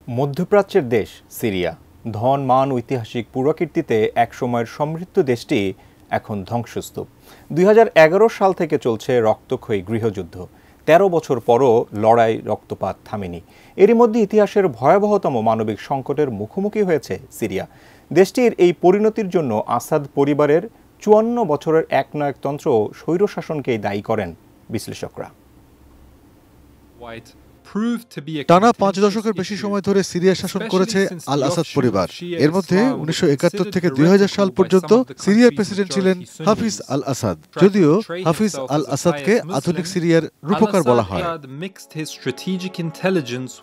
মধ্যপ্রাচ্যের দেশ সিরিয়া ধন মান ঐতিহাসিক পুরাকীর্তিতে একসময়ের সমৃদ্ধ দেশটি এখন ধ্বংসস্তূপ। ২০১১ সাল থেকে চলছে রক্তক্ষয়ী গৃহযুদ্ধ। ১৩ বছর পরও লড়াই রক্তপাত থামেনি। এরই মধ্যে ইতিহাসের ভয়াবহতম মানবিক সংকটের মুখোমুখি হয়েছে সিরিয়া। দেশটির এই পরিণতির জন্য আসাদ পরিবারের ৫৪ বছরের একনায়কতন্ত্র স্বৈরশাসনকেই দায়ী করেন বিশ্লেষকরা। টানা ৫ দশকের বেশি সময় ধরে সিরিয়া শাসন করেছে আল আসাদ পরিবার। এর মধ্যে ১৯৭১ থেকে ২০০০ সাল পর্যন্ত সিরিয়ার প্রেসিডেন্ট ছিলেন হাফিজ আল আসাদ। যদিও হাফিজ আল আসাদকে আধুনিক সিরিয়ার রূপকার বলা হয়।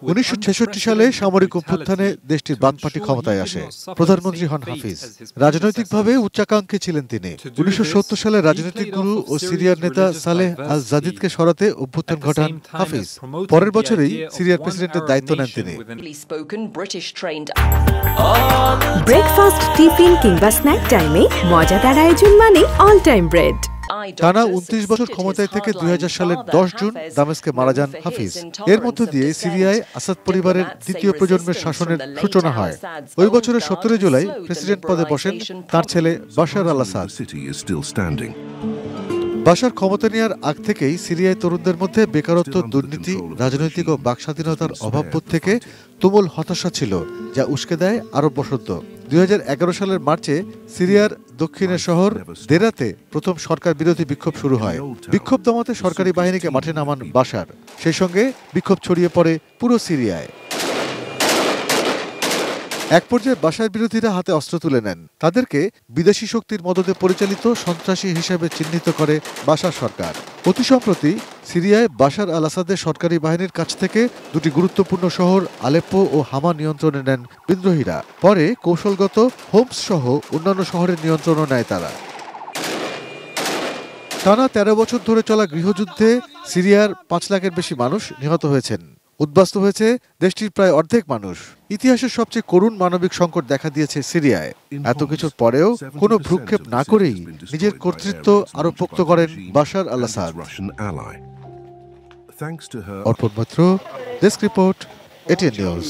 ১৯৬৬ সালে সামরিক অভ্যুত্থানে দেশটির বামপার্টি ক্ষমতায় আসে। প্রধানমন্ত্রী হন হাফিজ। রাজনৈতিকভাবে উচ্চাকাঙ্ক্ষী ছিলেন তিনি। ১৯৭০ সালে রাজনৈতিক গুরু ও সিরিয়ার নেতা সালেহ আল জাদিদকে সরাতে অভ্যুত্থান ঘটান হাফিজ। পরের বছরেই সিরিয়ার প্রেসিডেন্টের দায়িত্ব নেন তিনি। ব্রেকফাস্ট, টিফিন কিংবা স্ন্যাক টাইমে মজাদার আয়োজন মানে অল টাইম ব্রেড। টানা ২৯ বছর ক্ষমতায় থেকে ২০০০ সালের ১০ জুন দামেস্কে মারা যান হাফিজ। এর মধ্য দিয়ে সিরিয়ায় আসাদ পরিবারের দ্বিতীয় প্রজন্মের শাসনের সূচনা হয়। ওই বছরের ১৭ জুলাই প্রেসিডেন্ট পদে বসেন তার ছেলে বাশার আল আসাদ। বাশার ক্ষমতা নেওয়ার আগ থেকেই সিরিয়ায় তরুণদের মধ্যে বেকারত্ব, দুর্নীতি, রাজনৈতিক ও বাকস্বাধীনতার অভাববোধ থেকে তুমুল হতাশা ছিল, যা উস্কে দেয় আরব বসন্ত। ২০১১ সালের মার্চে সিরিয়ার দক্ষিণের শহর দেরাতে প্রথম সরকার বিরোধী বিক্ষোভ শুরু হয়। বিক্ষোভ দমাতে সরকারি বাহিনীকে মাঠে নামান বাশার। সেই সঙ্গে বিক্ষোভ ছড়িয়ে পড়ে পুরো সিরিয়ায়। এক পর্যায়ে বাশার বিরোধীরা হাতে অস্ত্র তুলে নেন। তাদেরকে বিদেশি শক্তির মদদে পরিচালিত সন্ত্রাসী হিসেবে চিহ্নিত করে বাশার সরকার। অতি সম্প্রতি সিরিয়ায় বাশার আল আসাদের সরকারি বাহিনীর কাছ থেকে দুটি গুরুত্বপূর্ণ শহর আলেপ্পো ও হামা নিয়ন্ত্রণে নেন বিদ্রোহীরা। পরে কৌশলগত হোমস সহ অন্যান্য শহরের নিয়ন্ত্রণও নেয় তারা। টানা ১৩ বছর ধরে চলা গৃহযুদ্ধে সিরিয়ার ৫ লাখের বেশি মানুষ নিহত হয়েছেন। উদ্বাস্তু হয়েছে দেশটির প্রায় অর্ধেক মানুষ। ইতিহাসের সবচেয়ে করুণ মানবিক সংকট দেখা দিয়েছে সিরিয়ায়। এত কিছুর পরেও কোনো ভ্রুক্ষেপ না করেই নিজের কর্তৃত্ব আরো পোক্ত করেন বাশার আল আসাদ। অর্পণ মিত্র, ডেস্ক রিপোর্ট, এটিএন নিউজ।